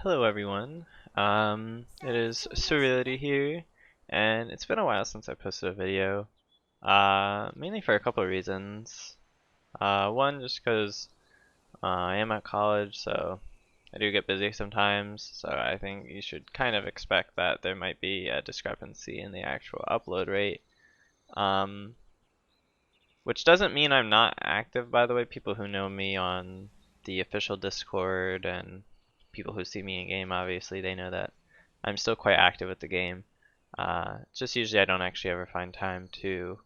Hello everyone, it is Surreality here, and it's been a while since I posted a video, mainly for a couple of reasons. One, just because I am at college, so I do get busy sometimes, so I think you should kind of expect that there might be a discrepancy in the actual upload rate. Which doesn't mean I'm not active, by the way. People who know me on the official Discord and people who see me in game, obviously, they know that I'm still quite active with the game. Just usually I don't actually ever find time to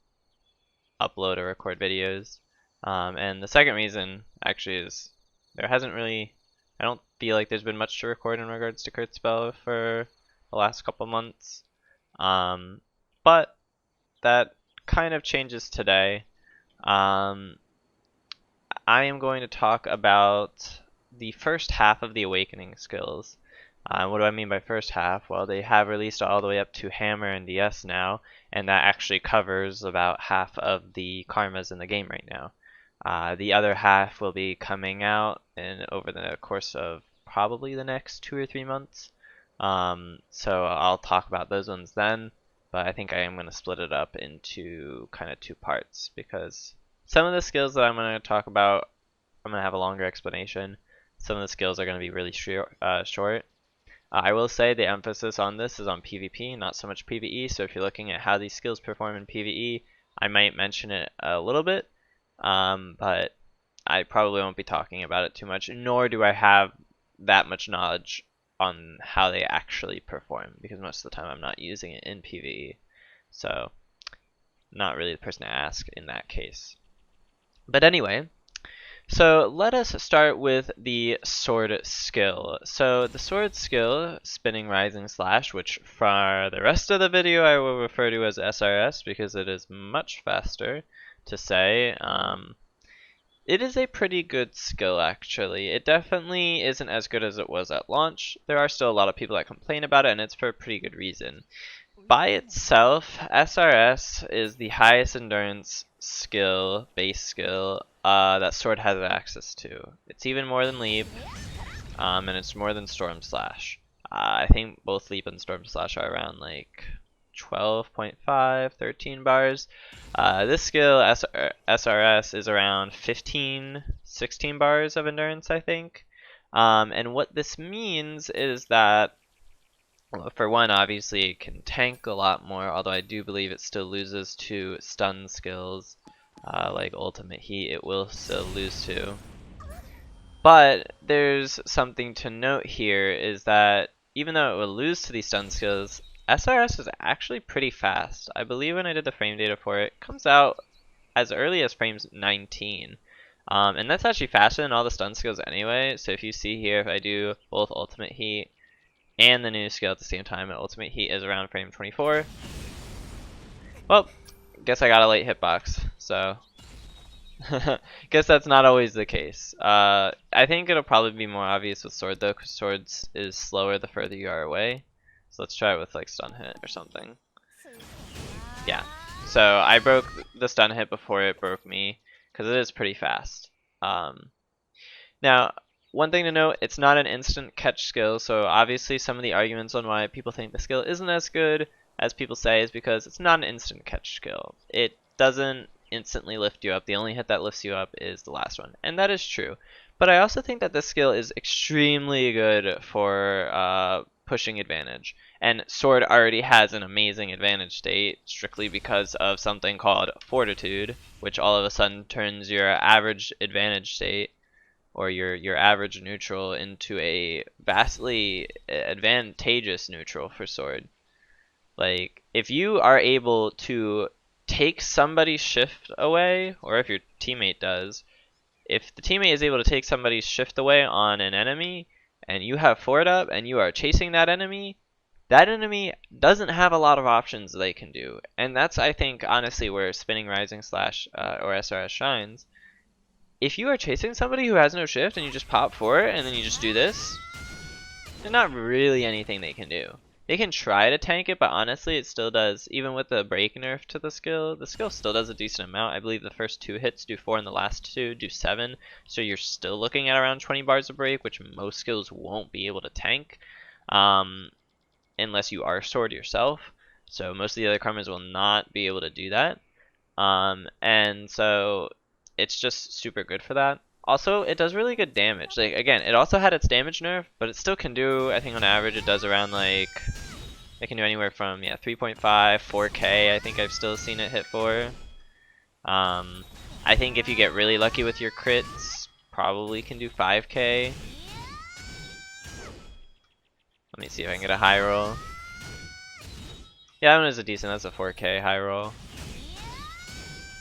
upload or record videos. And the second reason actually is there hasn't really, I don't feel like there's been much to record in regards to Kurtzpel for the last couple months. But that kind of changes today. I am going to talk about the first half of the Awakening skills. What do I mean by first half? Well, they have released all the way up to Hammer and DS now, and that actually covers about half of the karmas in the game right now. The other half will be coming out over the course of probably the next 2 or 3 months. So I'll talk about those ones then, but I think I am going to split it up into kind of 2 parts because some of the skills that I'm going to talk about, I'm going to have a longer explanation. Some of the skills are going to be really short. I will say the emphasis on this is on PvP, not so much PvE, so if you're looking at how these skills perform in PvE, I might mention it a little bit, but I probably won't be talking about it too much, nor do I have that much knowledge on how they actually perform, because most of the time I'm not using it in PvE, so not really the person to ask in that case. But anyway, so let us start with the sword skill. So the sword skill, Spinning Rising Slash, which for the rest of the video I will refer to as SRS because it is much faster to say. It is a pretty good skill actually. It definitely isn't as good as it was at launch. There are still a lot of people that complain about it, and it's for a pretty good reason. By itself, SRS is the highest endurance skill, base skill, that Sword has access to. It's even more than Leap, and it's more than Storm Slash. I think both Leap and Storm Slash are around like 12.5, 13 bars. This skill, SRS, is around 15, 16 bars of endurance, I think. And what this means is that, for one, obviously it can tank a lot more, although I do believe it still loses to stun skills, like Ultimate Heat it will still lose to. But there's something to note here is that even though it will lose to these stun skills, SRS is actually pretty fast. I believe when I did the frame data for it, it comes out as early as frames 19. And that's actually faster than all the stun skills anyway, so if you see here, if I do both Ultimate Heat and the new skill at the same time, and Ultimate Heat is around frame 24. Well, guess I got a late hitbox, so guess that's not always the case. I think it'll probably be more obvious with Sword though, because Swords is slower the further you are away. So let's try it with like Stun Hit or something. Yeah, so I broke the Stun Hit before it broke me, because it is pretty fast. Now, one thing to note, it's not an instant catch skill, so obviously some of the arguments on why people think the skill isn't as good as people say is because it's not an instant catch skill. It doesn't instantly lift you up. The only hit that lifts you up is the last one, and that is true. But I also think that this skill is extremely good for pushing advantage, and Sword already has an amazing advantage state strictly because of something called Fortitude, which all of a sudden turns your average advantage state or your average neutral into a vastly advantageous neutral for Sword. Like, if you are able to take somebody's shift away, or if your teammate does, if the teammate is able to take somebody's shift away on an enemy, and you have forward up, and you are chasing that enemy doesn't have a lot of options they can do. And that's, I think, honestly, where Spinning Rising Slash or SRS shines. If you are chasing somebody who has no shift and you just pop for it and then you just do this, there's not really anything they can do. They can try to tank it, but honestly, it still does. Even with the break nerf to the skill still does a decent amount. I believe the first 2 hits do 4 and the last 2 do 7. So you're still looking at around 20 bars of break, which most skills won't be able to tank. Unless you are sword yourself. So most of the other karmas will not be able to do that. And so it's just super good for that. Also, it does really good damage. Like, again, it also had its damage nerf, but it still can do, I think on average it does around like, it can do anywhere from, yeah, 3.5, 4k, I think I've still seen it hit for. I think if you get really lucky with your crits, probably can do 5k. Let me see if I can get a high roll. Yeah, that one is a decent, that's a 4k high roll.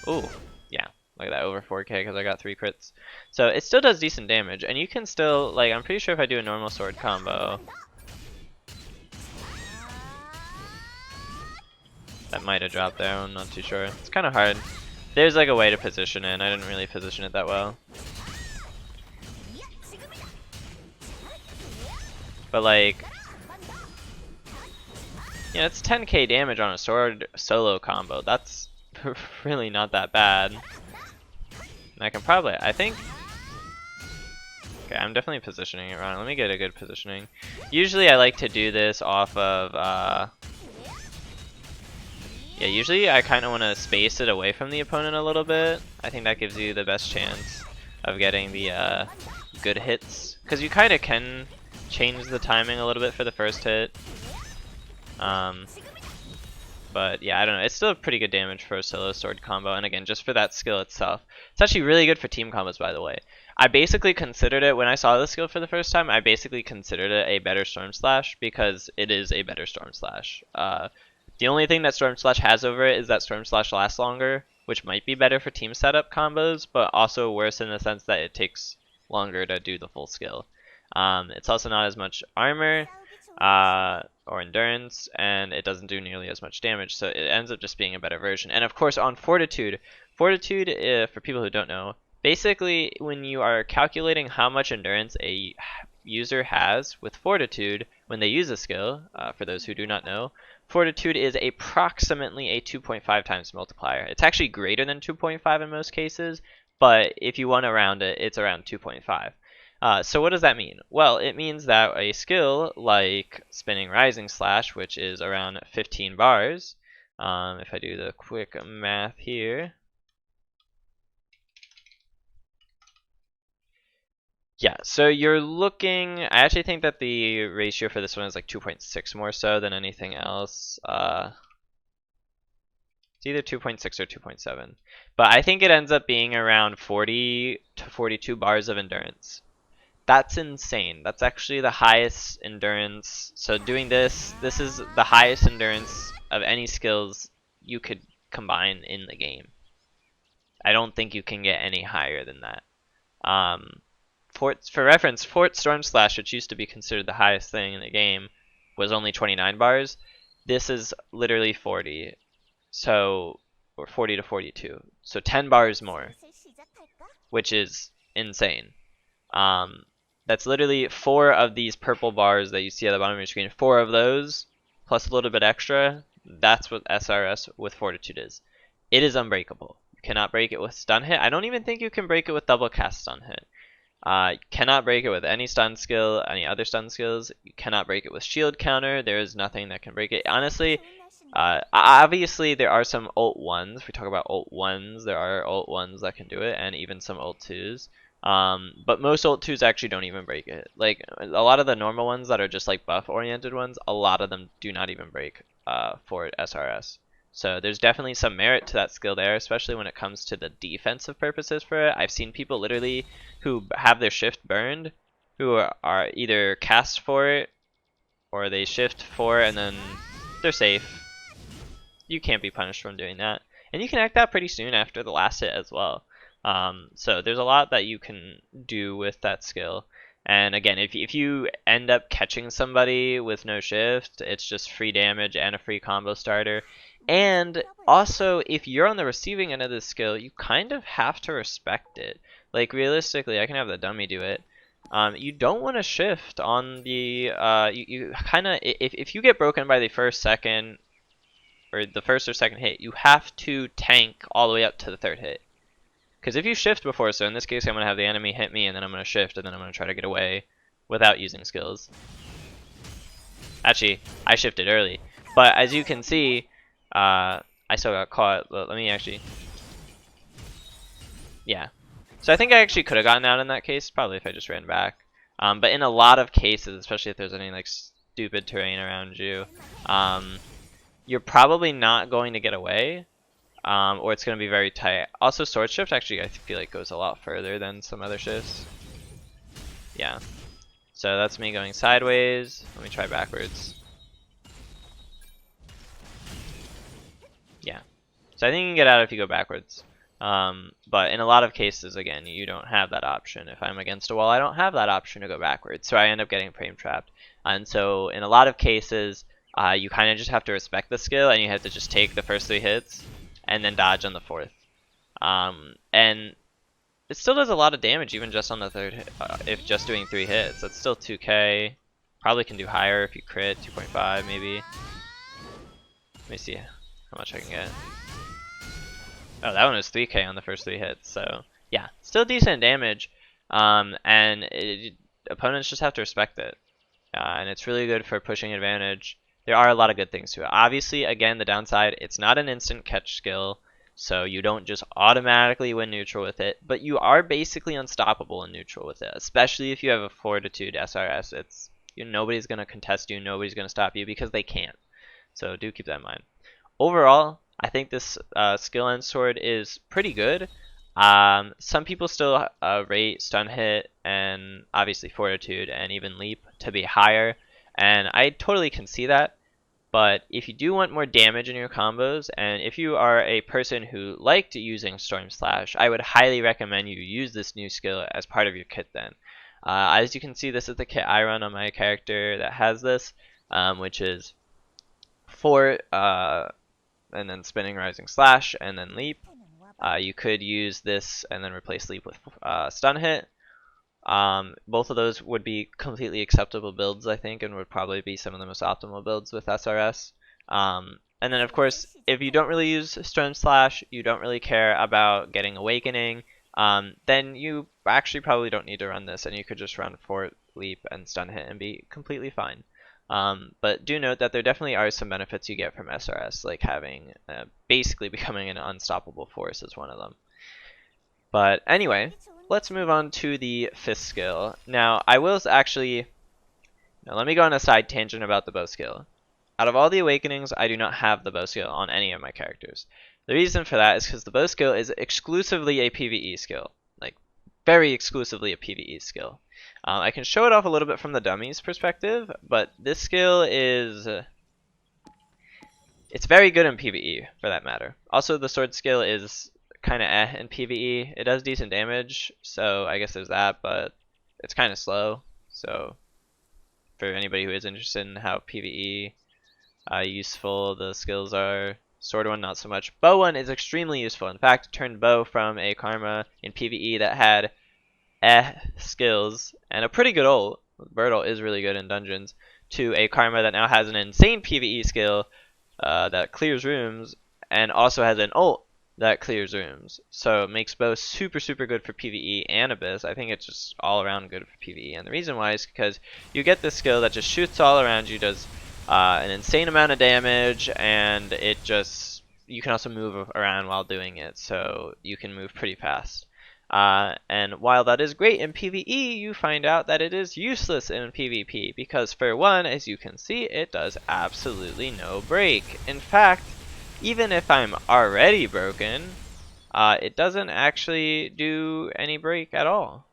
Ooh, yeah, look at that, over 4k because I got 3 crits. So it still does decent damage, and you can still, like, I'm pretty sure if I do a normal sword combo, that might have dropped there, I'm not too sure. It's kind of hard. There's like a way to position it, and I didn't really position it that well. But like, yeah, it's 10k damage on a sword solo combo. That's really not that bad. And I can probably, I think, okay, I'm definitely positioning it wrong. Let me get a good positioning. Usually I like to do this off of, yeah, usually I kind of want to space it away from the opponent a little bit. I think that gives you the best chance of getting the good hits. Because you kind of can change the timing a little bit for the first hit. But yeah, I don't know. It's still pretty good damage for a solo sword combo, and again, just for that skill itself. It's actually really good for team combos, by the way. I basically considered it, when I saw the skill for the first time, I basically considered it a better Storm Slash, because it is a better Storm Slash. The only thing that Storm Slash has over it is that Storm Slash lasts longer, which might be better for team setup combos, but also worse in the sense that it takes longer to do the full skill. It's also not as much armor, or endurance, and it doesn't do nearly as much damage, so it ends up just being a better version. And of course on Fortitude, for people who don't know, basically when you are calculating how much endurance a user has with Fortitude when they use a skill, for those who do not know, Fortitude is approximately a 2.5 times multiplier. It's actually greater than 2.5 in most cases, but if you want to round it, it's around 2.5. So what does that mean? Well, it means that a skill like Spinning Rising Slash, which is around 15 bars, if I do the quick math here, yeah, so you're looking, I actually think that the ratio for this one is like 2.6 more so than anything else. It's either 2.6 or 2.7, but I think it ends up being around 40 to 42 bars of endurance. That's insane. That's actually the highest endurance. So doing this is the highest endurance of any skills you could combine in the game. I don't think you can get any higher than that. For reference, Fort Storm Slash, which used to be considered the highest thing in the game, was only 29 bars. This is literally 40. So, or 40 to 42. So 10 bars more, which is insane. That's literally 4 of these purple bars that you see at the bottom of your screen. 4 of those, plus a little bit extra. That's what SRS with Fortitude is. It is unbreakable. You cannot break it with stun hit. I don't even think you can break it with double cast stun hit. You cannot break it with any stun skill, any other stun skills. You cannot break it with shield counter. There is nothing that can break it. Honestly, obviously there are some ult 1s. If we talk about ult 1s, there are ult 1s that can do it, and even some ult 2s. But most ult 2s actually don't even break it. Like, a lot of the normal ones that are just like buff oriented ones, a lot of them do not even break for SRS. So there's definitely some merit to that skill there, especially when it comes to the defensive purposes for it. I've seen people literally who have their shift burned, who are either cast for it, or they shift for it and then they're safe. You can't be punished from doing that. And you can act out pretty soon after the last hit as well. So there's a lot that you can do with that skill. And again, if you end up catching somebody with no shift, it's just free damage and a free combo starter. And also, if you're on the receiving end of this skill, you kind of have to respect it. Like, realistically, I can have the dummy do it. You don't want to shift on the you kind of if you get broken by the first, second, or the first or second hit, you have to tank all the way up to the third hit. Because if you shift before, so in this case I'm going to have the enemy hit me and then I'm going to shift and then I'm going to try to get away without using skills. Actually, I shifted early, but as you can see, I still got caught. Let me actually, yeah. So I think I actually could have gotten out in that case, probably if I just ran back. But in a lot of cases, especially if there's any like stupid terrain around you, you're probably not going to get away, or it's going to be very tight. Also, sword shift actually I feel like goes a lot further than some other shifts. Yeah. So that's me going sideways. Let me try backwards. Yeah. So I think you can get out if you go backwards. But in a lot of cases, again, you don't have that option. If I'm against a wall, I don't have that option to go backwards. So I end up getting frame trapped. And so in a lot of cases, you kind of just have to respect the skill and you have to just take the first 3 hits and then dodge on the 4th. And it still does a lot of damage even just on the 3rd hit, if just doing 3 hits. That's still 2k. Probably can do higher if you crit, 2.5 maybe. Let me see how much I can get. Oh, that one was 3k on the first 3 hits, so yeah, still decent damage. Opponents just have to respect it. And it's really good for pushing advantage. There are a lot of good things to it. Obviously, again, the downside, it's not an instant catch skill, so you don't just automatically win neutral with it, but you are basically unstoppable in neutral with it, especially if you have a Fortitude SRS. It's nobody's going to contest you, nobody's going to stop you because they can't. So do keep that in mind. Overall, I think this skill end sword is pretty good. Some people still rate stun hit and obviously fortitude and even leap to be higher, and I totally can see that. But if you do want more damage in your combos, and if you are a person who liked using Storm Slash, I would highly recommend you use this new skill as part of your kit then. As you can see, this is the kit I run on my character that has this, which is Fort, and then spinning rising slash, and then leap. You could use this and then replace leap with stun hit. Both of those would be completely acceptable builds, I think, and would probably be some of the most optimal builds with SRS. And then, of course, if you don't really use stun slash, you don't really care about getting awakening, then you actually probably don't need to run this, and you could just run fort, leap, and stun hit and be completely fine. But do note that there definitely are some benefits you get from SRS, like having basically becoming an unstoppable force is one of them. But anyway, let's move on to the 5th skill. Now, I will actually... Now, let me go on a side tangent about the bow skill. Out of all the awakenings, I do not have the bow skill on any of my characters. The reason for that is because the bow skill is exclusively a PvE skill. Like, very exclusively a PvE skill. I can show it off a little bit from the dummy's perspective, but this skill is... it's very good in PvE, for that matter. Also, the sword skill is kind of in PvE. It does decent damage, so I guess there's that, but it's kind of slow. So, for anybody who is interested in how PvE useful the skills are, sword one not so much. Bow one is extremely useful. In fact, it turned bow from a karma in PvE that had skills and a pretty good ult. Bird ult is really good in dungeons, to a karma that now has an insane PvE skill that clears rooms and also has an ult that clears rooms. So it makes both super good for PvE and Abyss. I think it's just all around good for PvE, and the reason why is because you get this skill that just shoots all around you, does an insane amount of damage, and it just, you can also move around while doing it, so you can move pretty fast. And while that is great in PvE, you find out that it is useless in PvP, because for one, as you can see, it does absolutely no break. In fact, even if I'm already broken, it doesn't actually do any break at all.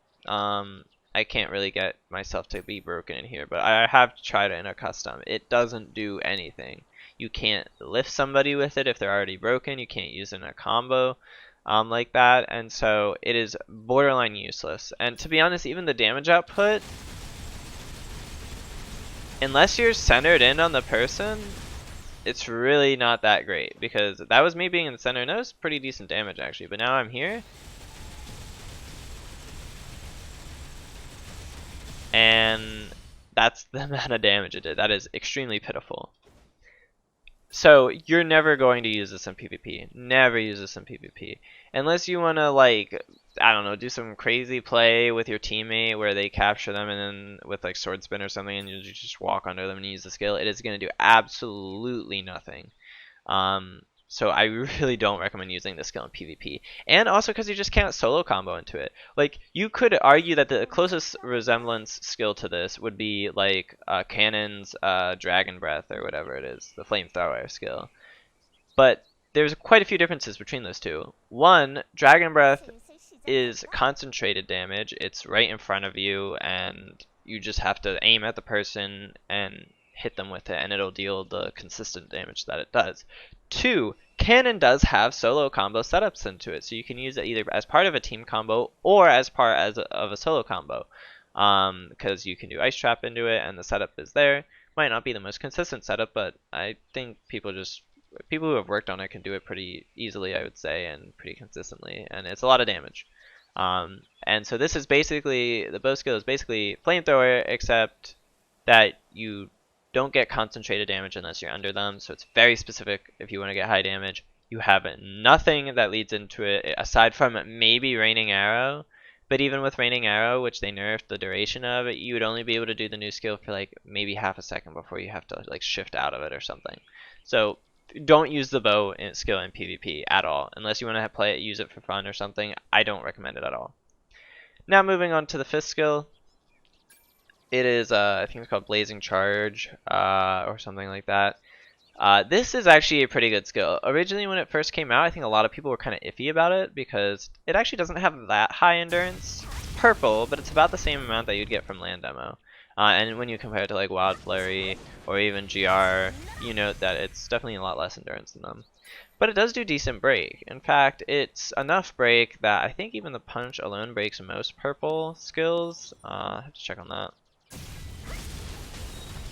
I can't really get myself to be broken in here, but I have tried it in a custom. It doesn't do anything. You can't lift somebody with it if they're already broken. You can't use it in a combo like that, and so it is borderline useless. And to be honest, even the damage output, unless you're centered in on the person, it's really not that great, because that was me being in the center, and that was pretty decent damage actually, but now I'm here. and that's the amount of damage it did. That is extremely pitiful. So you're never going to use this in PvP. Never use this in PvP. Unless you want to, like, I don't know, do some crazy play with your teammate where they capture them and then with like sword spin or something and you just walk under them and use the skill. It is going to do absolutely nothing. So I really don't recommend using this skill in PvP. And also because you just can't solo combo into it. Like, you could argue that the closest resemblance skill to this would be like Cannon's Dragon Breath or whatever it is, the flamethrower skill. But there's quite a few differences between those two. One, Dragon Breath is concentrated damage. It's right in front of you and you just have to aim at the person and hit them with it and it'll deal the consistent damage that it does. Two, Cannon does have solo combo setups into it, so you can use it either as part of a team combo or as part of a solo combo. Because you can do Ice Trap into it and the setup is there. Might not be the most consistent setup, but I think people who have worked on it can do it pretty easily, I would say, and pretty consistently, and it's a lot of damage. And so this is basically, the bow skill is basically flamethrower, except that you don't get concentrated damage unless you're under them, so it's very specific if you want to get high damage. You have nothing that leads into it aside from maybe Raining Arrow, but even with Raining Arrow, which they nerfed the duration of it, you would only be able to do the new skill for like maybe half a second before you have to like shift out of it or something. So don't use the bow skill in PvP at all, unless you want to play it, use it for fun or something. I don't recommend it at all. Now moving on to the fifth skill. It is, I think it's called Blazing Charge, or something like that. This is actually a pretty good skill. Originally, when it first came out, I think a lot of people were kind of iffy about it because it actually doesn't have that high endurance. It's purple, but it's about the same amount that you'd get from land demo. And when you compare it to like Wild Flurry or even GR, you note that it's definitely a lot less endurance than them. But it does do decent break. In fact, it's enough break that I think even the punch alone breaks most purple skills. I have to check on that.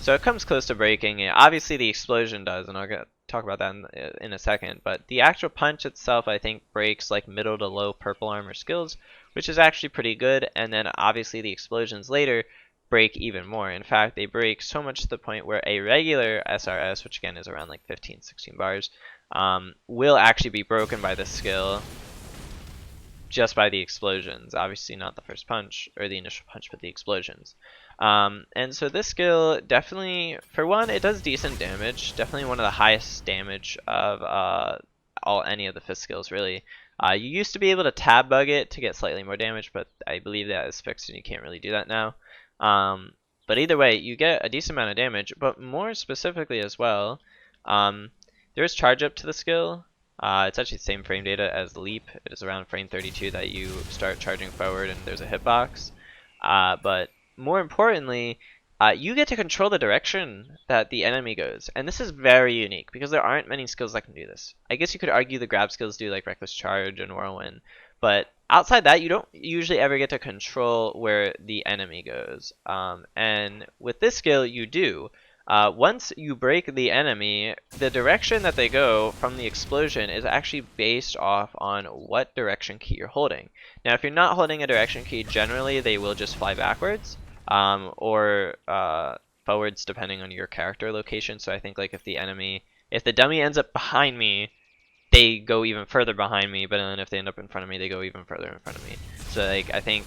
So it comes close to breaking it. Obviously the explosion does, and I'll talk about that in a second. But the actual punch itself, I think, breaks like middle to low purple armor skills, which is actually pretty good. And then obviously the explosions later break even more. In fact, they break so much to the point where a regular SRS, which again is around like 15, 16 bars, will actually be broken by this skill just by the explosions. Obviously not the first punch or the initial punch, but the explosions. And so this skill definitely, for one, it does decent damage. Definitely one of the highest damage of any of the fifth skills, really. You used to be able to tab bug it to get slightly more damage, but I believe that is fixed and you can't really do that now. But either way, you get a decent amount of damage, but more specifically as well, there's charge up to the skill. It's actually the same frame data as Leap. It is around frame 32 that you start charging forward and there's a hitbox. But more importantly, you get to control the direction that the enemy goes. And this is very unique because there aren't many skills that can do this. I guess you could argue the grab skills do like Reckless Charge and Whirlwind. But outside that, you don't usually ever get to control where the enemy goes. And with this skill, you do. Once you break the enemy, the direction that they go from the explosion is actually based off on what direction key you're holding. Now, if you're not holding a direction key, generally they will just fly backwards or forwards depending on your character location. So I think like if the dummy ends up behind me, they go even further behind me, but then if they end up in front of me, they go even further in front of me. So like I think,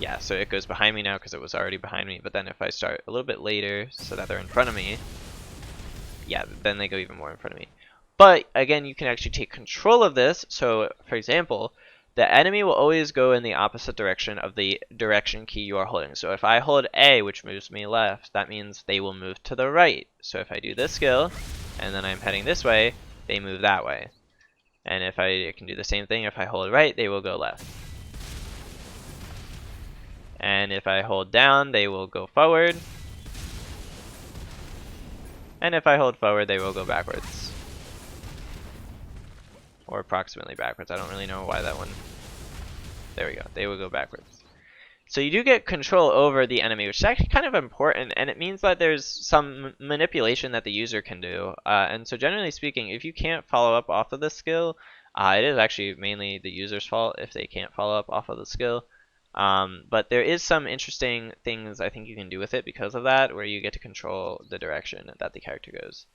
yeah, so it goes behind me now because it was already behind me, but then if I start a little bit later so that they're in front of me, yeah, then they go even more in front of me. But again, you can actually take control of this. So for example, the enemy will always go in the opposite direction of the direction key you are holding. So if I hold A, which moves me left, that means they will move to the right. So if I do this skill, and then I'm heading this way, they move that way. And if I can do the same thing, if I hold right, they will go left. And if I hold down, they will go forward. And if I hold forward, they will go backwards. Or approximately backwards. I don't really know why that one... There we go. They will go backwards. So you do get control over the enemy, which is actually kind of important, and it means that there's some manipulation that the user can do. And so generally speaking, if you can't follow up off of this skill, it is actually mainly the user's fault if they can't follow up off of the skill. But there is some interesting things I think you can do with it because of that, where you get to control the direction that the character goes.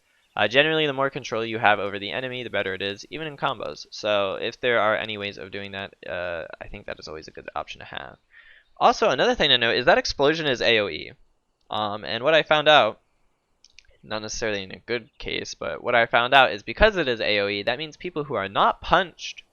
Generally, the more control you have over the enemy, the better it is, even in combos. So if there are any ways of doing that, I think that is always a good option to have. Also, another thing to note is that explosion is AoE. And what I found out, not necessarily in a good case, but what I found out is because it is AoE, that means people who are not punched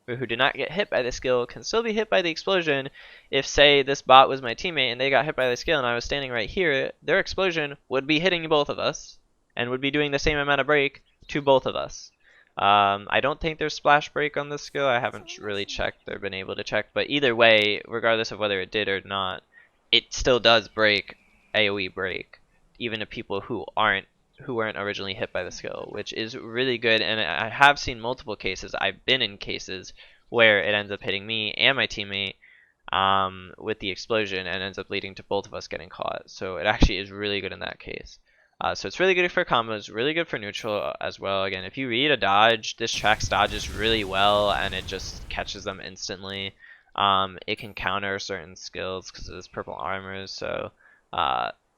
or who do not get hit by the skill can still be hit by the explosion. If, say, this bot was my teammate and they got hit by the skill and I was standing right here, their explosion would be hitting both of us and would be doing the same amount of break to both of us. I don't think there's splash break on this skill. I haven't really checked or been able to check, but either way, regardless of whether it did or not, it still does break AoE break, even to people who weren't originally hit by the skill, which is really good. And I have seen multiple cases. I've been in cases where it ends up hitting me and my teammate with the explosion and ends up leading to both of us getting caught. So it actually is really good in that case. So it's really good for combos, really good for neutral as well. Again, if you read a dodge, this tracks dodges really well and it just catches them instantly. It can counter certain skills because it is purple armor. So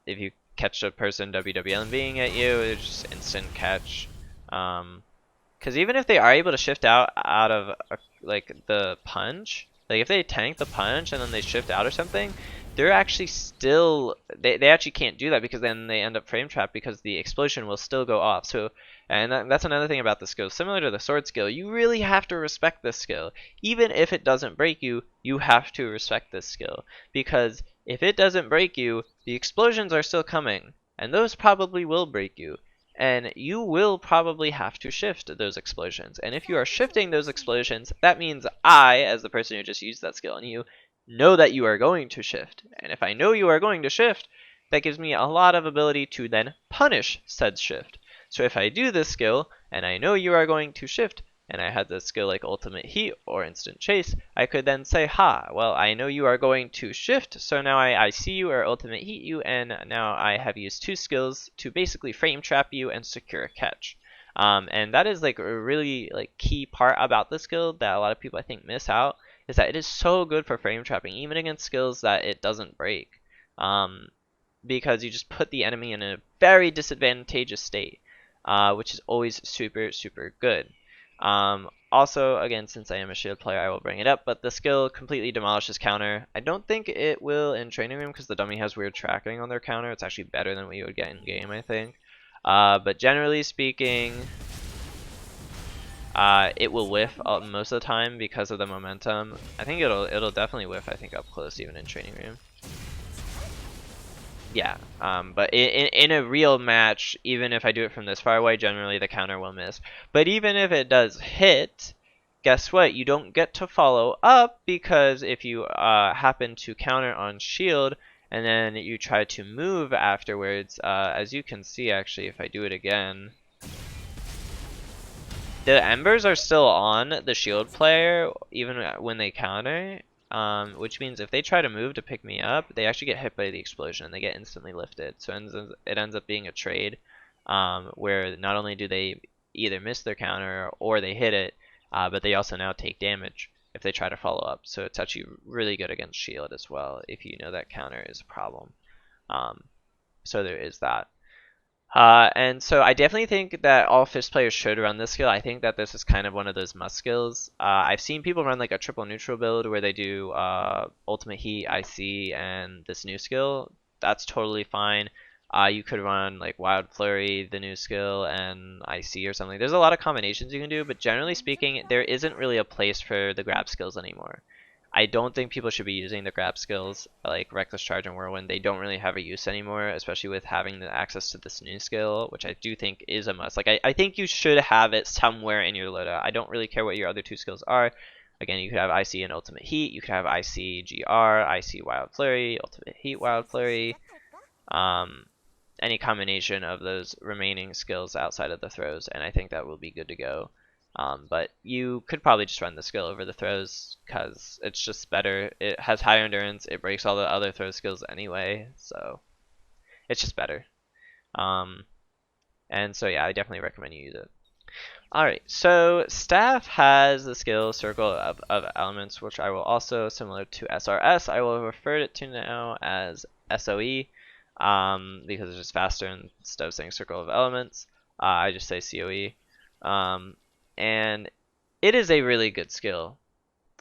if you catch a person WWLing at you, it's just instant catch. Because even if they are able to shift out of like the punch, like if they tank the punch and then they shift out or something, they're actually still they actually can't do that because then they end up frame trapped because the explosion will still go off. So that's another thing about the skill. Similar to the sword skill, you really have to respect this skill. Even if it doesn't break you, you have to respect this skill because if it doesn't break you, the explosions are still coming, and those probably will break you. And you will probably have to shift those explosions. And if you are shifting those explosions, that means I, as the person who just used that skill on you, know that you are going to shift. And if I know you are going to shift, that gives me a lot of ability to then punish said shift. So if I do this skill, and I know you are going to shift, and I had this skill like ultimate heat or instant chase, I could then say, ha, well, I know you are going to shift, so now I see you or ultimate heat you, and now I have used two skills to basically frame trap you and secure a catch. And that is like a really like key part about the skill that a lot of people I think miss out, is that it is so good for frame trapping, even against skills that it doesn't break. Because you just put the enemy in a very disadvantageous state, which is always super, super good. Also, again, since I am a shield player, I will bring it up, but the skill completely demolishes counter. I don't think it will in training room because the dummy has weird tracking on their counter. It's actually better than what you would get in game, I think. But generally speaking, it will whiff most of the time because of the momentum. I think it'll definitely whiff, I think, up close even in training room. Yeah, but in a real match, even if I do it from this far away, generally the counter will miss. But even if it does hit, guess what? You don't get to follow up because if you happen to counter on shield and then you try to move afterwards, as you can see actually if I do it again, the embers are still on the shield player even when they counter. Which means if they try to move to pick me up, they actually get hit by the explosion and they get instantly lifted. So it ends up being a trade where not only do they either miss their counter or they hit it, but they also now take damage if they try to follow up. So it's actually really good against shield as well if you know that counter is a problem. So there is that. And so I definitely think that all fist players should run this skill. I think that this is kind of one of those must skills. I've seen people run like a triple neutral build where they do ultimate heat, IC, and this new skill. That's totally fine. You could run like wild flurry, the new skill, and IC or something. There's a lot of combinations you can do, but generally speaking, there isn't really a place for the grab skills anymore. I don't think people should be using the grab skills like Reckless Charge and Whirlwind. They don't really have a use anymore, especially with having the access to this new skill, which I do think is a must. Like I think you should have it somewhere in your loadout. I don't really care what your other two skills are. Again, you could have IC and Ultimate Heat. You could have IC GR, IC Wild Flurry, Ultimate Heat Wild Flurry. Any combination of those remaining skills outside of the throws, and I think that will be good to go. But you could probably just run the skill over the throws because it's just better. It has higher endurance. It breaks all the other throw skills anyway, so it's just better. And so yeah, I definitely recommend you use it. Alright, so Staff has the skill Circle of Elements, which I will also, similar to SRS, I will refer it to now as SOE, because it's just faster instead of saying Circle of Elements. I just say COE. And it is a really good skill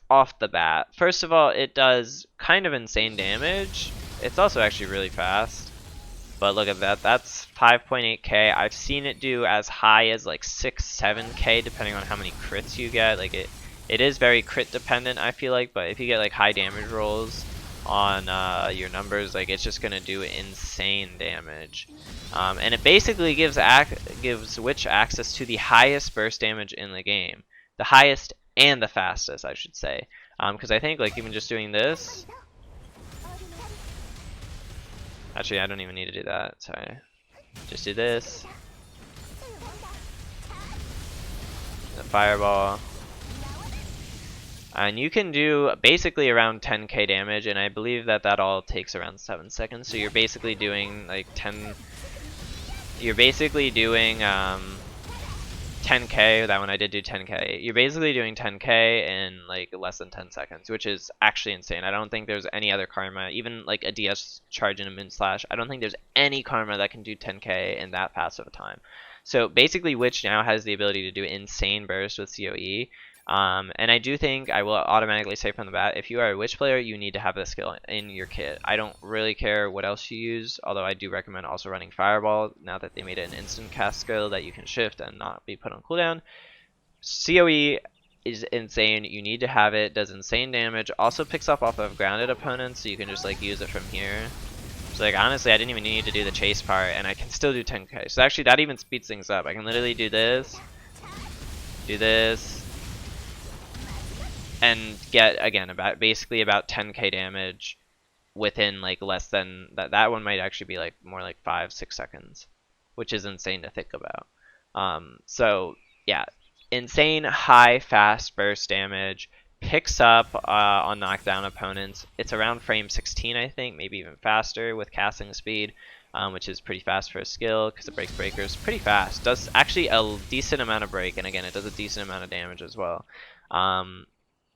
off the bat. First of all, it does kind of insane damage. It's also actually really fast. But look at that, that's 5.8k. I've seen it do as high as like 6, 7k depending on how many crits you get. Like it is very crit dependent, I feel like, but if you get like high damage rolls on your numbers, like it's just gonna do insane damage. And it basically gives Witch access to the highest burst damage in the game. The highest and the fastest, I should say. Because I think like even just doing this, actually, I don't even need to do that. Sorry. Just do this. The fireball. And you can do basically around 10k damage, and I believe that that all takes around 7 seconds. So you're basically doing like 10. You're basically doing 10k. That one I did do 10k. You're basically doing 10k in like less than 10 seconds, which is actually insane. I don't think there's any other karma, even like a DS charge and a min slash. I don't think there's any karma that can do 10k in that fast of a time. So basically, Witch now has the ability to do insane burst with COE. And I do think I will automatically say from the bat, if you are a Witch player, you need to have this skill in your kit. I don't really care what else you use, although I do recommend also running Fireball, now that they made it an instant cast skill that you can shift and not be put on cooldown. COE is insane, you need to have it, does insane damage, also picks up off of grounded opponents, so you can just like use it from here. So like honestly, I didn't even need to do the chase part, and I can still do 10k. So actually that even speeds things up. I can literally do this, and get again basically about 10k damage within like less than that. That one might actually be like more like 5-6 seconds, which is insane to think about. So yeah, insane high fast burst damage, picks up on knockdown opponents. It's around frame 16, I think, maybe even faster with casting speed, which is pretty fast for a skill because it breaks breakers pretty fast. Does actually a decent amount of break, and again it does a decent amount of damage as well.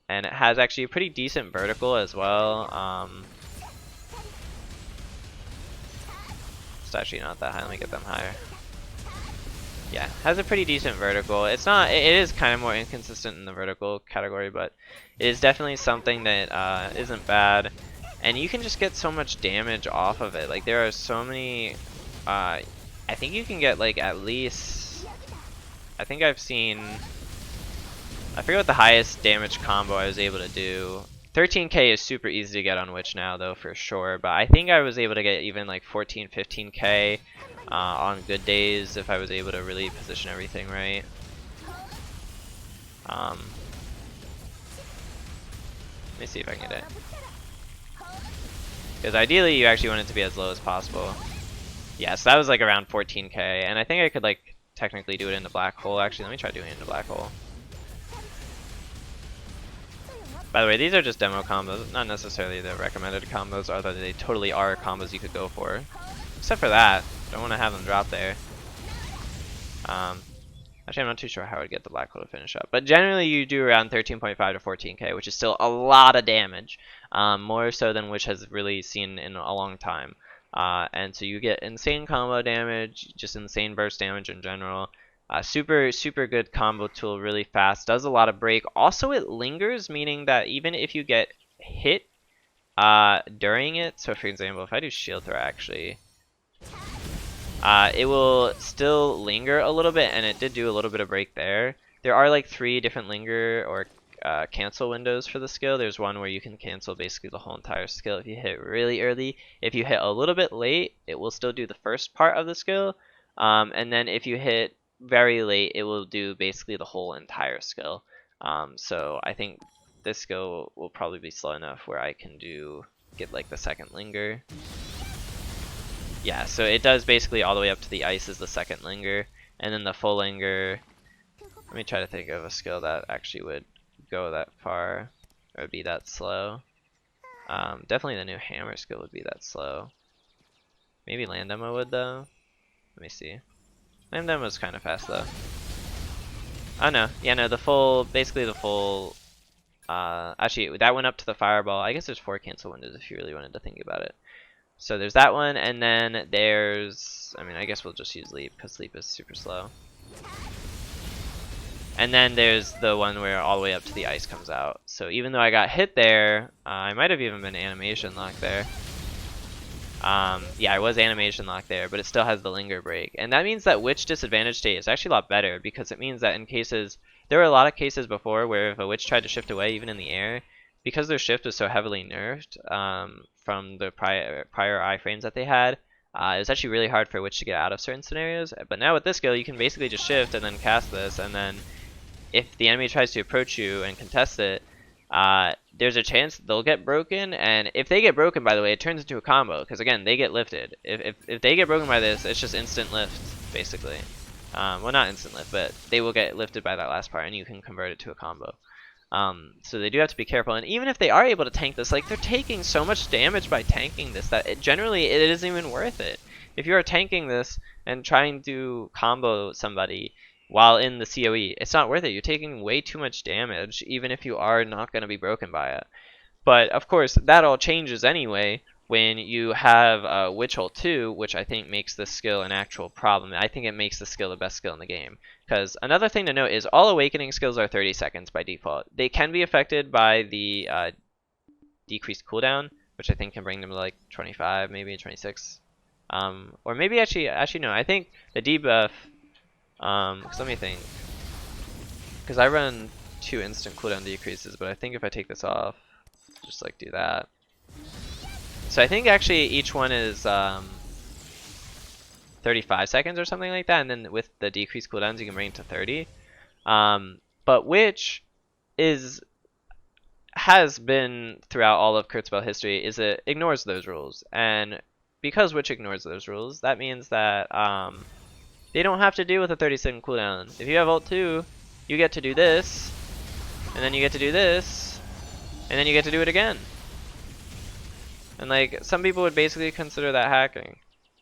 And it has actually a pretty decent vertical as well. It's actually not that high. Let me get them higher. Yeah, has a pretty decent vertical. It's not. It is kind of more inconsistent in the vertical category, but it is definitely something that isn't bad. And you can just get so much damage off of it. Like there are so many. I think you can get like at least. I think I've seen. I forget what the highest damage combo I was able to do. 13k is super easy to get on Witch now, though, for sure. But I think I was able to get even like 14, 15k on good days if I was able to really position everything right. Let me see if I can get it. Because ideally, you actually want it to be as low as possible. Yeah, so that was like around 14k. And I think I could like technically do it in the black hole. Actually, let me try doing it in the black hole. By the way, these are just demo combos, not necessarily the recommended combos, although they totally are combos you could go for. Except for that, don't want to have them drop there. Actually, I'm not too sure how I'd get the black hole to finish up. But generally, you do around 13.5 to 14k, which is still a lot of damage. More so than Witch has really seen in a long time. And so you get insane combo damage, just insane burst damage in general. Super good combo tool, really fast, does a lot of break. Also, it lingers, meaning that even if you get hit during it, so for example, if I do shield throw actually, it will still linger a little bit, and it did do a little bit of break there. There are like 3 different linger or cancel windows for the skill. There's one where you can cancel basically the whole entire skill if you hit really early. If you hit a little bit late, it will still do the first part of the skill. And then if you hit very late, it will do basically the whole entire skill. So I think this skill will probably be slow enough where I can get like the second linger. Yeah, so it does basically all the way up to the ice is the second linger, and then the full linger. Let me try to think of a skill that actually would go that far or be that slow. Definitely the new hammer skill would be that slow. Maybe land demo would though. Let me see. Land demo is kind of fast though. Oh no, yeah, no, the full, basically the full, actually, that went up to the fireball. I guess there's 4 cancel windows if you really wanted to think about it. So there's that one, and then there's, I mean, I guess we'll just use leap, because leap is super slow. And then there's the one where all the way up to the ice comes out. So even though I got hit there, I might have even been animation locked there. Yeah, I was animation locked there, but it still has the linger break. And that means that witch disadvantage state is actually a lot better, because it means that in cases, there were a lot of cases before where if a witch tried to shift away, even in the air, because their shift was so heavily nerfed from the prior iframes that they had, it was actually really hard for a witch to get out of certain scenarios. But now with this skill, you can basically just shift and then cast this, and then if the enemy tries to approach you and contest it, there's a chance they'll get broken, and if they get broken, by the way, it turns into a combo, because again, they get lifted. If they get broken by this, it's just instant lift, basically. Well, not instant lift, but they will get lifted by that last part, and you can convert it to a combo. So they do have to be careful, and even if they are able to tank this, like, they're taking so much damage by tanking this that generally it isn't even worth it. If you are tanking this and trying to combo somebody while in the COE, it's not worth it. You're taking way too much damage, even if you are not going to be broken by it. But of course, that all changes anyway when you have Witch Ult 2, which I think makes this skill an actual problem. I think it makes the skill the best skill in the game. Because another thing to note is all Awakening skills are 30 seconds by default. They can be affected by the decreased cooldown, which I think can bring them to like 25, maybe 26. Or maybe actually no, I think the debuff, because let me think. Because I run 2 instant cooldown decreases, but I think if I take this off, just like do that. So I think actually each one is 35 seconds or something like that, and then with the decreased cooldowns you can bring it to 30. But Witch has been throughout all of Kurtzpel history is it ignores those rules, and because Witch ignores those rules, that means that they don't have to deal with a 30-second cooldown. If you have ult 2, you get to do this, and then you get to do this, and then you get to do it again. And like, some people would basically consider that hacking,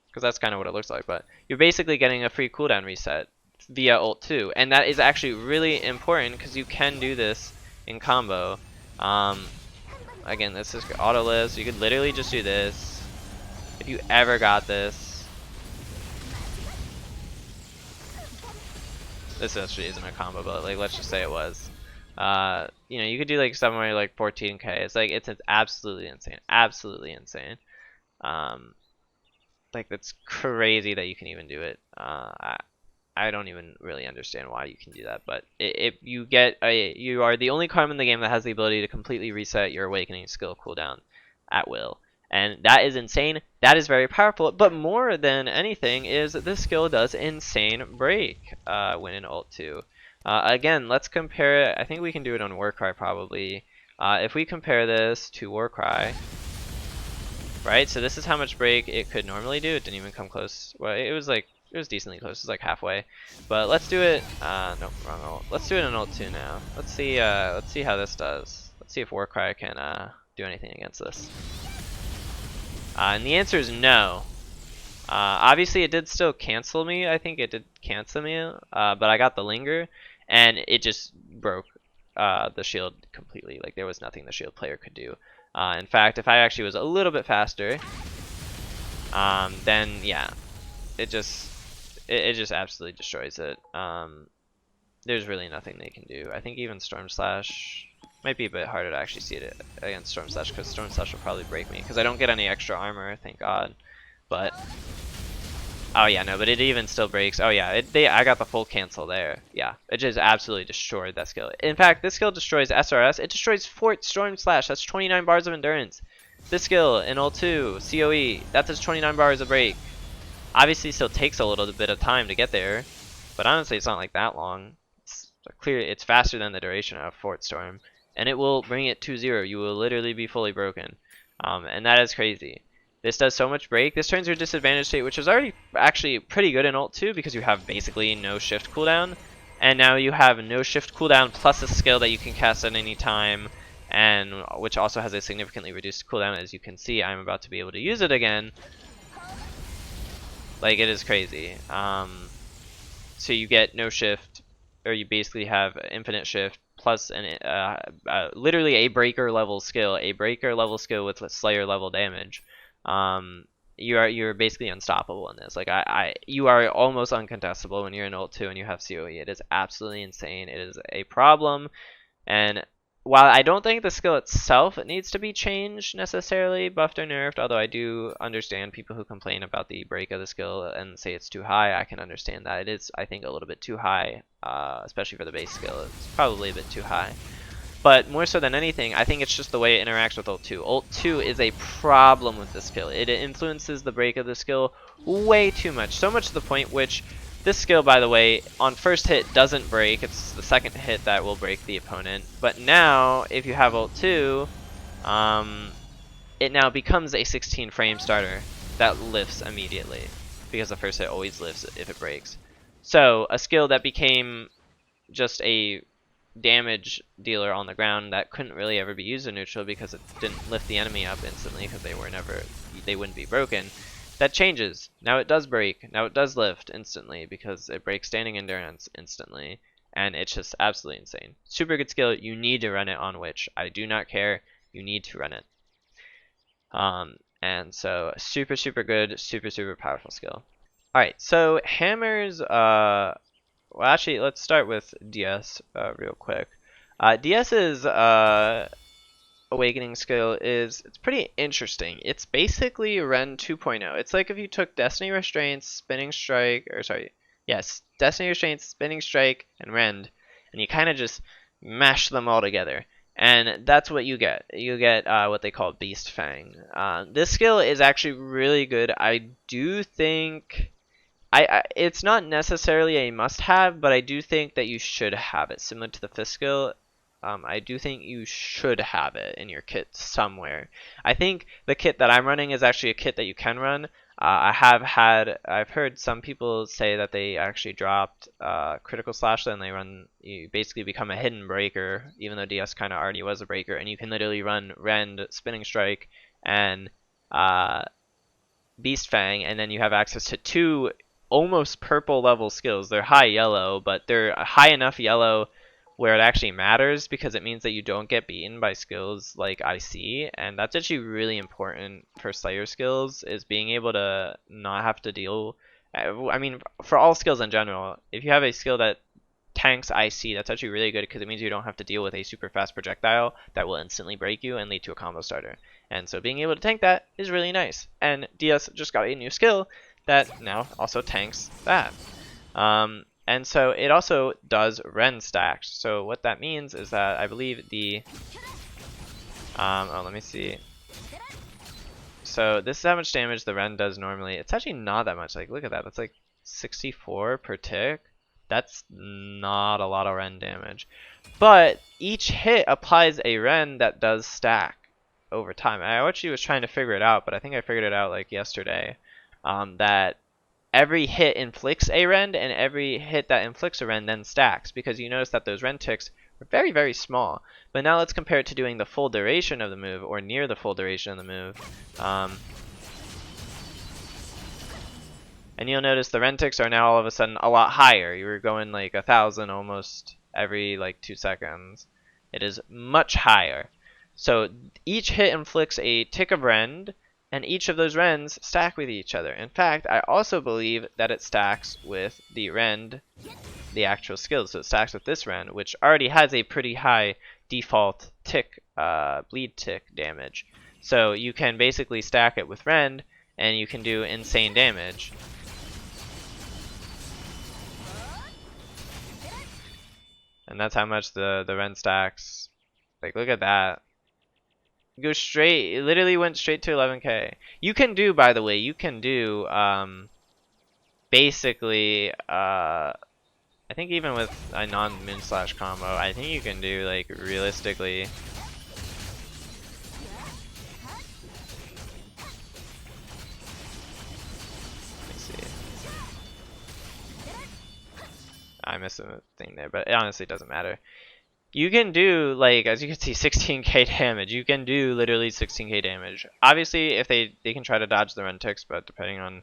because that's kind of what it looks like, but you're basically getting a free cooldown reset via ult 2, and that is actually really important because you can do this in combo. Again, this is auto list. You could literally just do this if you ever got this. This actually isn't a combo, but like, let's just say it was. You know, you could do like somewhere like 14k. It's like it's absolutely insane, absolutely insane. Like, that's crazy that you can even do it. I don't even really understand why you can do that, but if you get you are the only card in the game that has the ability to completely reset your Awakening skill cooldown at will. And that is insane. That is very powerful. But more than anything is this skill does insane break when in ult 2. Again, let's compare it. I think we can do it on Warcry probably. If we compare this to Warcry, right? So this is how much break it could normally do. It didn't even come close. Well, it was decently close. It was like halfway. But let's do it. No, wrong ult. Let's do it in ult 2 now. Let's see how this does. Let's see if Warcry can do anything against this. And the answer is no. Obviously, it did still cancel me. I think it did cancel me, but I got the linger, and it just broke the shield completely. Like, there was nothing the shield player could do. In fact, if I actually was a little bit faster, then yeah, it just absolutely destroys it. There's really nothing they can do. I think even Storm Slash might be a bit harder to actually see it against Storm Slash, because Storm Slash will probably break me, because I don't get any extra armor, thank God. But oh yeah, no, but it even still breaks. Oh yeah, I got the full cancel there. Yeah, it just absolutely destroyed that skill. In fact, this skill destroys SRS. It destroys Fort Storm Slash. That's 29 bars of endurance. This skill in ult 2 COE, that does 29 bars of break. Obviously, still takes a little bit of time to get there, but honestly, it's not like that long. It's faster than the duration of Fort Storm, and it will bring it to 0. You will literally be fully broken, and that is crazy. This does so much break. This turns your disadvantage state, which is already actually pretty good in ult 2 because you have basically no shift cooldown, and now you have no shift cooldown plus a skill that you can cast at any time, and which also has a significantly reduced cooldown. As you can see, I'm about to be able to use it again. Like, it is crazy. So you get no shift or you basically have infinite shift plus literally a breaker level skill, with Slayer level damage. You're basically unstoppable in this. Like you are almost uncontestable when you're in ult 2 and you have COE. It is absolutely insane. It is a problem, and while I don't think the skill itself needs to be changed necessarily, buffed or nerfed, although I do understand people who complain about the break of the skill and say it's too high, I can understand that. It is, I think, a little bit too high, especially for the base skill. It's probably a bit too high. But more so than anything, I think it's just the way it interacts with ult 2. Ult 2 is a problem with the skill. It influences the break of the skill way too much. So much to the point which this skill, by the way, on first hit doesn't break. It's the second hit that will break the opponent. But now, if you have ult 2, it now becomes a 16 frame starter that lifts immediately, because the first hit always lifts if it breaks. So a skill that became just a damage dealer on the ground that couldn't really ever be used in neutral because it didn't lift the enemy up instantly because they wouldn't be broken. That changes. Now it does break. Now it does lift instantly because it breaks standing endurance instantly. And it's just absolutely insane. Super good skill. You need to run it on Witch. I do not care. You need to run it. And so super, super good, super, super powerful skill. Alright, so hammers, well actually let's start with DS real quick. DS's awakening skill it's pretty interesting. It's basically Ren 2.0. It's like if you took Destiny Restraints, Spinning Strike, or sorry, yes, Destiny Restraints, Spinning Strike, and Rend, and you kind of just mash them all together. And that's what you get. You get what they call Beast Fang. This skill is actually really good. I do think it's not necessarily a must-have, but I do think that you should have it. Similar to the Fist skill, I do think you should have it in your kit somewhere. I think the kit that I'm running is actually a kit that you can run. I've heard some people say that they actually dropped Critical Slash, then you basically become a hidden breaker, even though DS kind of already was a breaker, and you can literally run Rend, Spinning Strike, and Beast Fang, and then you have access to 2 almost purple level skills. They're high yellow, but they're high enough yellow where it actually matters because it means that you don't get beaten by skills like IC, and that's actually really important for Slayer skills, is being able to not have to deal, I mean, for all skills in general, if you have a skill that tanks IC, that's actually really good because it means you don't have to deal with a super fast projectile that will instantly break you and lead to a combo starter. And so being able to tank that is really nice, and DS just got a new skill that now also tanks that. And so it also does Ren stacks. So what that means is that I believe the let me see. So this is how much damage the Ren does normally. It's actually not that much. Like, look at that. That's like 64 per tick. That's not a lot of Ren damage. But each hit applies a Ren that does stack over time. I actually was trying to figure it out, but I think I figured it out like yesterday. That every hit inflicts a rend, and every hit that inflicts a rend then stacks, because you notice that those rend ticks are very, very small. But now let's compare it to doing the full duration of the move, or near the full duration of the move. And you'll notice the rend ticks are now all of a sudden a lot higher. You were going like 1,000 almost every like 2 seconds. It is much higher. So each hit inflicts a tick of rend, and each of those rends stack with each other. In fact, I also believe that it stacks with the rend, the actual skill. So it stacks with this rend, which already has a pretty high default tick, bleed tick damage. So you can basically stack it with rend, and you can do insane damage. And that's how much the rend stacks. Like, look at that. Go straight, it literally went straight to 11k. You can do, by the way, you can do basically I think even with a non-moon slash combo, I think you can do like realistically I missed a thing there, but it honestly doesn't matter. You can do, like, as you can see, 16k damage. You can do literally 16k damage. Obviously, if they can try to dodge the run ticks, but depending on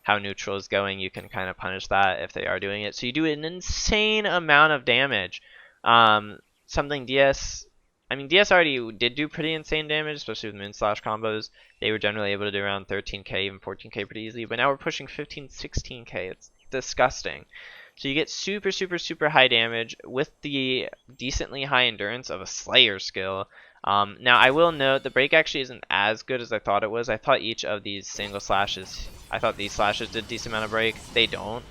how neutral is going, you can kind of punish that if they are doing it. So you do an insane amount of damage. Something DS, I mean DS already did do pretty insane damage, especially with Moonslash combos. They were generally able to do around 13k, even 14k pretty easily, but now we're pushing 15, 16k. It's disgusting. So you get super, super, super high damage with the decently high endurance of a Slayer skill. Now I will note the break actually isn't as good as I thought it was. I thought each of these single slashes, I thought these slashes did a decent amount of break. They don't.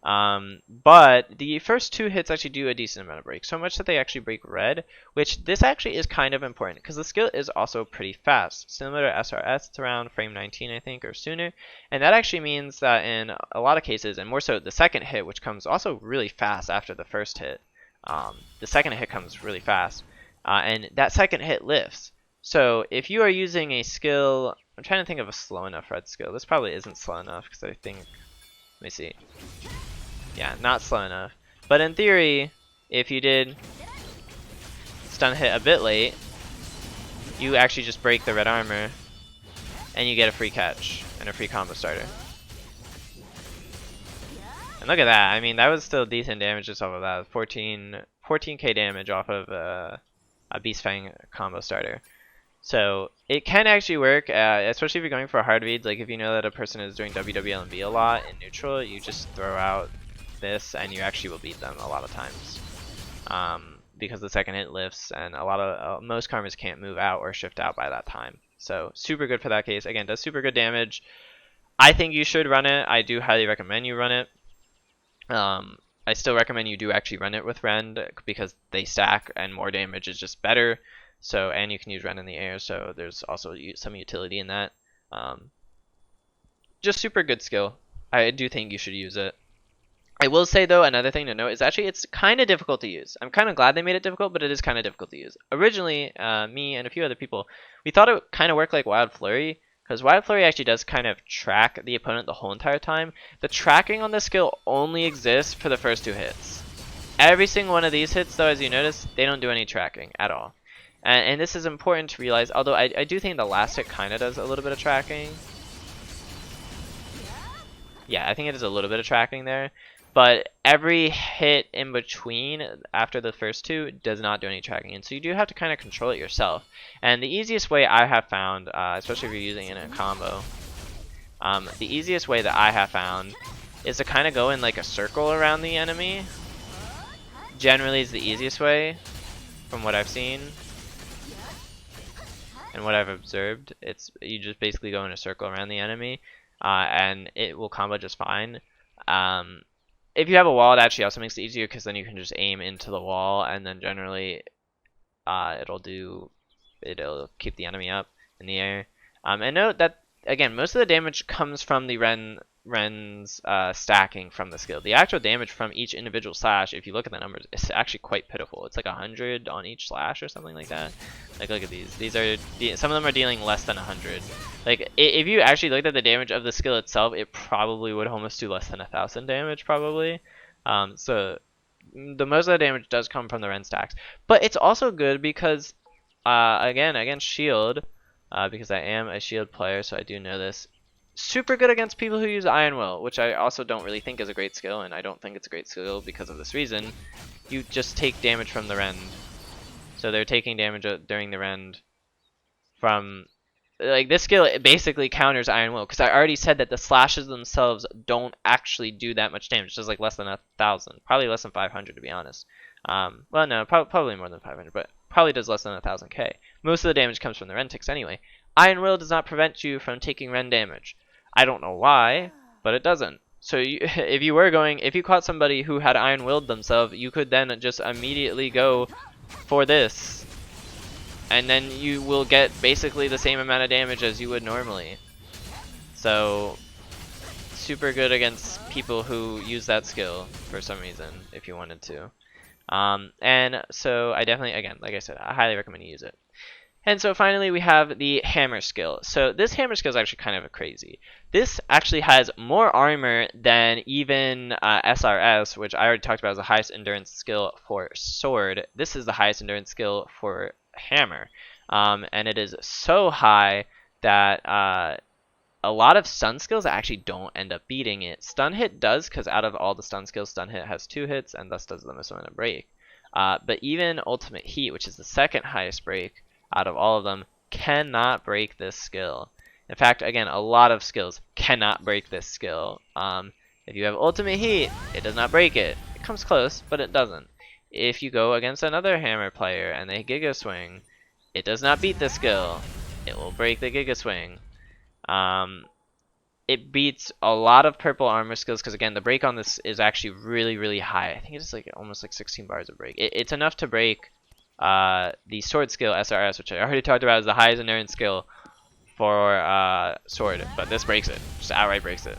But the first 2 hits actually do a decent amount of break, so much that they actually break red, which this actually is kind of important because the skill is also pretty fast. Similar to SRS, it's around frame 19 I think or sooner, and that actually means that in a lot of cases, and more so the second hit, which comes also really fast after the first hit, the second hit comes really fast, and that second hit lifts. So if you are using a skill, I'm trying to think of a slow enough red skill. This probably isn't slow enough because I think, let me see. Yeah, not slow enough. But in theory, if you did stun hit a bit late, you actually just break the red armor, and you get a free catch and a free combo starter. And look at that. I mean, that was still decent damage just off of that. 14k damage off of a Beast Fang combo starter. So it can actually work, especially if you're going for hard reads. Like if you know that a person is doing WWLMB a lot in neutral, you just throw out this and you actually will beat them a lot of times, because the second hit lifts and a lot of most karmas can't move out or shift out by that time. So super good for that case. Again, does super good damage. I think you should run it. I do highly recommend you run it. I still recommend you do actually run it with Rend because they stack and more damage is just better. So, and you can use Rend in the air, so there's also some utility in that. Just super good skill. I do think you should use it. I will say though, another thing to note is actually it's kind of difficult to use. I'm kind of glad they made it difficult, but it is kind of difficult to use. Originally, me and a few other people, we thought it kind of worked like Wild Flurry, because Wild Flurry actually does kind of track the opponent the whole entire time. The tracking on this skill only exists for the first 2 hits. Every single one of these hits though, as you notice, they don't do any tracking at all. And this is important to realize, although I do think the last hit kind of does a little bit of tracking. Yeah, I think it is a little bit of tracking there. But every hit in between after the first 2 does not do any tracking, and so you do have to kind of control it yourself. And the easiest way I have found, especially if you're using it in a combo, the easiest way that I have found is to kind of go in like a circle around the enemy. Generally is the easiest way from what I've seen and what I've observed. It's you just basically go in a circle around the enemy, and it will combo just fine. If you have a wall, it actually also makes it easier because then you can just aim into the wall, and then generally it'll keep the enemy up in the air. And note that again, most of the damage comes from the Ren's stacking from the skill. The actual damage from each individual slash, if you look at the numbers, it's actually quite pitiful. It's like 100 on each slash or something like that. Like look at these. These are some of them are dealing less than 100. Like if you actually looked at the damage of the skill itself, it probably would almost do less than 1,000 damage probably. So the most of the damage does come from the Ren stacks, but it's also good because again against shield, because I am a shield player, so I do know this. Super good against people who use Iron Will, which I also don't really think is a great skill, and I don't think it's a great skill because of this reason. You just take damage from the Rend. So they're taking damage during the Rend from, like, this skill it basically counters Iron Will, because I already said that the slashes themselves don't actually do that much damage. It's just like less than 1,000, probably less than 500 to be honest. Well, no, probably more than 500, but probably does less than 1,000k. Most of the damage comes from the Rend ticks anyway. Iron Will does not prevent you from taking Rend damage. I don't know why, but it doesn't. So if you caught somebody who had Iron Willed themselves, you could then just immediately go for this, and then you will get basically the same amount of damage as you would normally. So super good against people who use that skill for some reason, if you wanted to. And so I definitely, again, like I said, I highly recommend you use it. And so finally we have the hammer skill. So this hammer skill is actually kind of crazy. This actually has more armor than even SRS, which I already talked about as the highest endurance skill for sword. This is the highest endurance skill for hammer. And it is so high that a lot of stun skills actually don't end up beating it. Stun hit does, because out of all the stun skills, stun hit has 2 hits, and thus does the most amount of break. But even ultimate heat, which is the second highest break out of all of them, cannot break this skill. In fact, again, a lot of skills cannot break this skill. If you have ultimate heat, it does not break it. It comes close, but it doesn't. If you go against another hammer player and they Giga Swing, it does not beat the skill. It will break the Giga Swing. It beats a lot of purple armor skills because, again, the break on this is actually really, really high. I think it's like almost like 16 bars of break. It's enough to break the sword skill SRS, which I already talked about as the highest endurance skill for sword, but this breaks it. Just outright breaks it.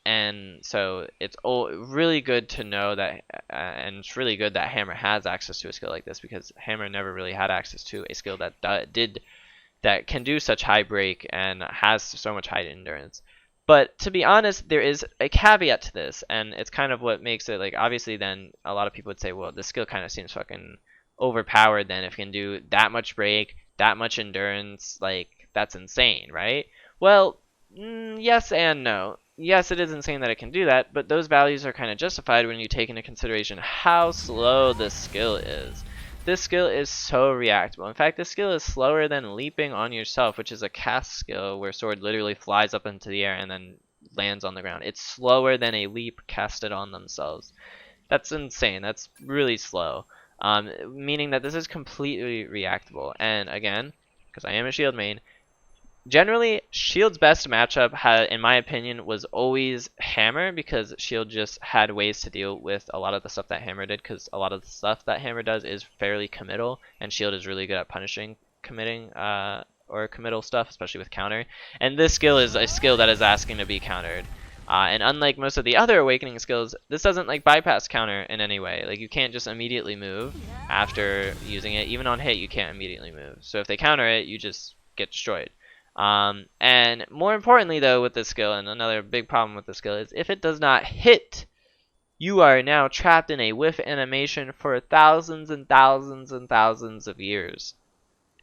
And so it's really good to know that, and it's really good that Hammer has access to a skill like this, because Hammer never really had access to a skill that can do such high break and has so much high endurance. But to be honest, there is a caveat to this, and it's kind of what makes it, like, obviously then a lot of people would say, well, this skill kind of seems fucking overpowered then if it can do that much break, that much endurance, like, that's insane, right? Well, yes and no. Yes, it is insane that it can do that, but those values are kind of justified when you take into consideration how slow this skill is. This skill is so reactable. In fact, this skill is slower than leaping on yourself, which is a cast skill where sword literally flies up into the air and then lands on the ground. It's slower than a leap casted on themselves. That's insane. That's really slow. Meaning that this is completely reactable. And again, because I am a shield main, generally, Shield's best matchup, in my opinion, was always Hammer, because Shield just had ways to deal with a lot of the stuff that Hammer did, because a lot of the stuff that Hammer does is fairly committal, and Shield is really good at punishing or committal stuff, especially with counter. And this skill is a skill that is asking to be countered. And unlike most of the other Awakening skills, this doesn't like bypass counter in any way. Like, you can't just immediately move after using it. Even on hit, you can't immediately move. So if they counter it, you just get destroyed. And more importantly, though, with this skill, and another big problem with this skill, is if it does not hit, you are now trapped in a whiff animation for thousands and thousands and thousands of years.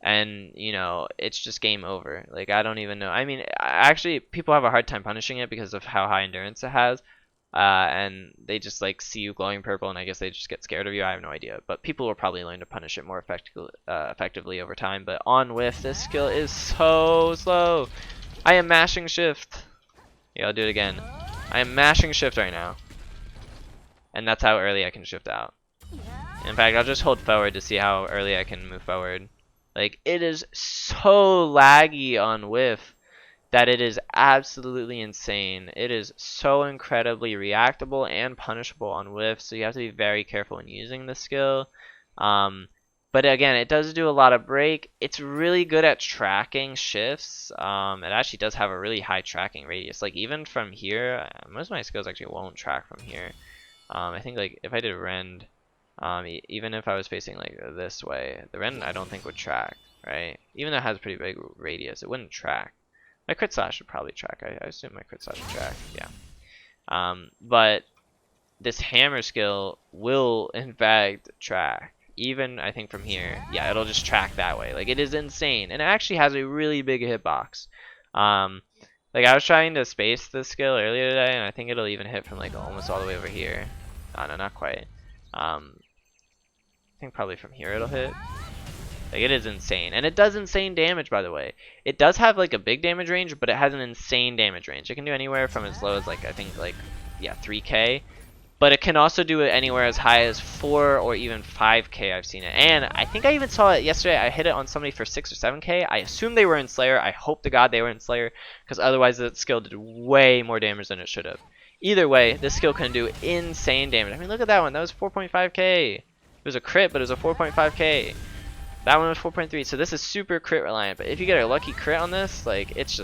And, you know, it's just game over. Like, I don't even know. I mean, actually, people have a hard time punishing it because of how high endurance it has. And they just like see you glowing purple, and I guess they just get scared of you. I have no idea, but people will probably learn to punish it more effectively over time. But on whiff, this skill is so slow. I am mashing shift. Yeah, I'll do it again. I am mashing shift right now, and that's how early I can shift out. In fact, I'll just hold forward to see how early I can move forward. Like, it is so laggy on whiff that it is absolutely insane. It is so incredibly reactable and punishable on whiff, so you have to be very careful when using the skill. But again, it does do a lot of break. It's really good at tracking shifts. It actually does have a really high tracking radius. Like, even from here, most of my skills actually won't track from here. I think, like, if I did rend, even if I was facing like this way, the rend I don't think would track, right? Even though it has a pretty big radius, it wouldn't track. My crit slash would probably track. I assume my crit slash would track, yeah. But this hammer skill will, in fact, track. Even, I think, from here. Yeah, it'll just track that way. Like, it is insane. And it actually has a really big hitbox. Like, I was trying to space this skill earlier today, and I think it'll even hit from, like, almost all the way over here. Oh, no, not quite. I think probably from here it'll hit. Like, it is insane. And it does insane damage, by the way. It does have, like, a big damage range, but it has an insane damage range. It can do anywhere from as low as, like, I think, like, yeah, 3k. But it can also do it anywhere as high as 4 or even 5k, I've seen it. And I think I even saw it yesterday. I hit it on somebody for 6 or 7k. I assume they were in Slayer. I hope to God they were in Slayer, because otherwise the skill did way more damage than it should have. Either way, this skill can do insane damage. I mean, look at that one. That was 4.5k. It was a crit, but it was a 4.5k. That one was 4.3, so this is super crit reliant. But if you get a lucky crit on this, like, it's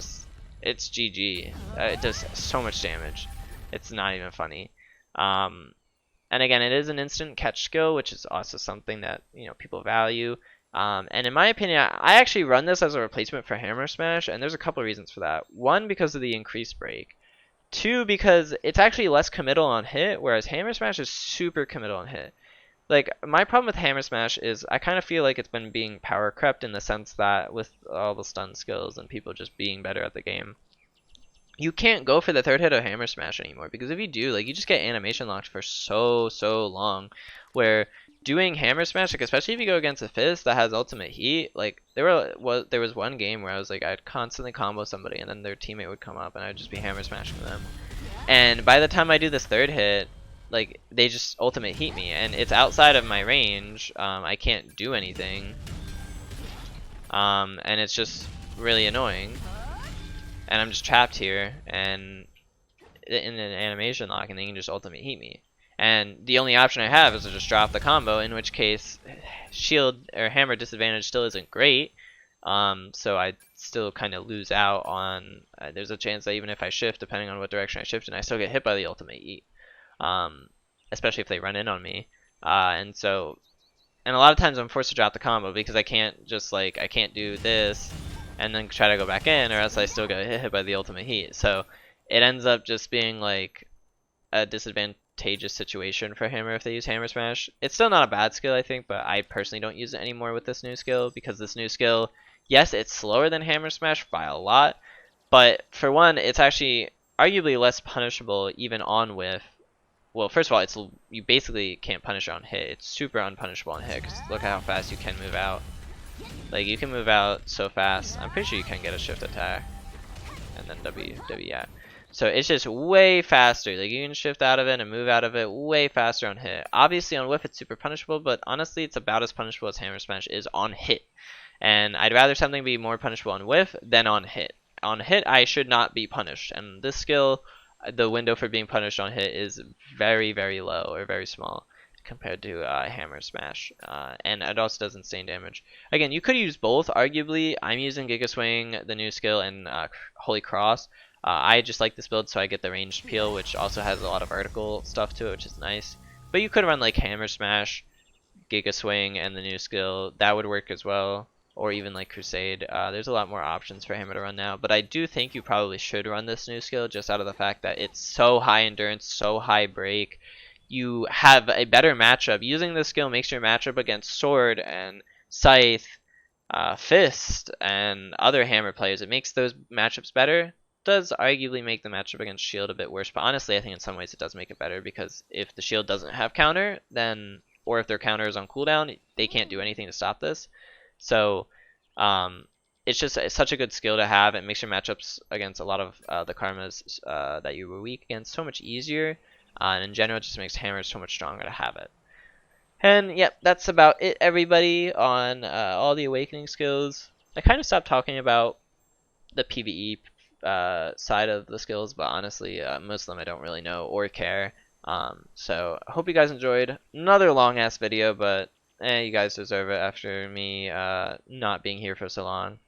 GG. It does so much damage. It's not even funny. And again, it is an instant catch skill, which is also something that, you know, people value. And in my opinion, I actually run this as a replacement for Hammer Smash, and there's a couple of reasons for that. One, because of the increased break. Two, because it's actually less committal on hit, whereas Hammer Smash is super committal on hit. Like, my problem with Hammer Smash is I kind of feel like it's been being power crept in the sense that with all the stun skills and people just being better at the game, you can't go for the third hit of Hammer Smash anymore, because if you do, like, you just get animation locked for so long, where doing Hammer Smash, like, especially if you go against a Fizz that has ultimate heat, like, there was one game where I was like, I'd constantly combo somebody and then their teammate would come up and I'd just be Hammer Smashing them. And by the time I do this third hit, like, they just ultimate heat me, and it's outside of my range. I can't do anything. And it's just really annoying. And I'm just trapped here, and in an animation lock, and they can just ultimate heat me. And the only option I have is to just drop the combo, in which case, shield or hammer disadvantage still isn't great. So I still kind of lose out on. There's a chance that even if I shift, depending on what direction I shift, and I still get hit by the ultimate heat. Especially if they run in on me. And a lot of times I'm forced to drop the combo because I can't just like, I can't do this and then try to go back in, or else I still get hit by the ultimate heat. So it ends up just being like a disadvantageous situation for Hammer if they use Hammer Smash. It's still not a bad skill, I think, but I personally don't use it anymore with this new skill, because this new skill, yes, it's slower than Hammer Smash by a lot, but for one, it's actually arguably less punishable even on whiff. Well, first of all, you basically can't punish it on hit. It's super unpunishable on hit, because look at how fast you can move out. Like, you can move out so fast. I'm pretty sure you can get a shift attack and then W, yeah. So it's just way faster. Like, you can shift out of it and move out of it way faster on hit. Obviously on whiff it's super punishable, but honestly it's about as punishable as Hammer Smash is on hit. And I'd rather something be more punishable on whiff than on hit. On hit I should not be punished, and this skill, the window for being punished on hit is very low, or very small, compared to Hammer Smash. And it also does insane damage. Again, you could use both, arguably. I'm using Giga Swing, the new skill, and Holy Cross. I just like this build so I get the ranged peel, which also has a lot of vertical stuff to it, which is nice. But you could run like Hammer Smash, Giga Swing, and the new skill. That would work as well. Or even like Crusade. There's a lot more options for Hammer to run now. But I do think you probably should run this new skill, just out of the fact that it's so high endurance, so high break. You have a better matchup. Using this skill makes your matchup against Sword and Scythe, Fist, and other Hammer players. It makes those matchups better. Does arguably make the matchup against Shield a bit worse, but honestly I think in some ways it does make it better, because if the Shield doesn't have counter, then, or if their counter is on cooldown, they can't do anything to stop this. So it's just such a good skill to have. It makes your matchups against a lot of the karmas that you were weak against so much easier. And in general, it just makes Hammer so much stronger to have it. And yep, that's about it, everybody, on all the awakening skills. I kind of stopped talking about the PvE side of the skills, but honestly, most of them I don't really know or care. So I hope you guys enjoyed. Another long ass video, but you guys deserve it after me not being here for so long.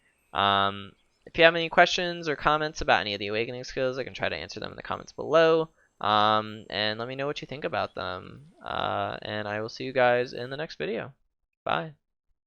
If you have any questions or comments about any of the awakening skills, I can try to answer them in the comments below. And let me know what you think about them. And I will see you guys in the next video. Bye.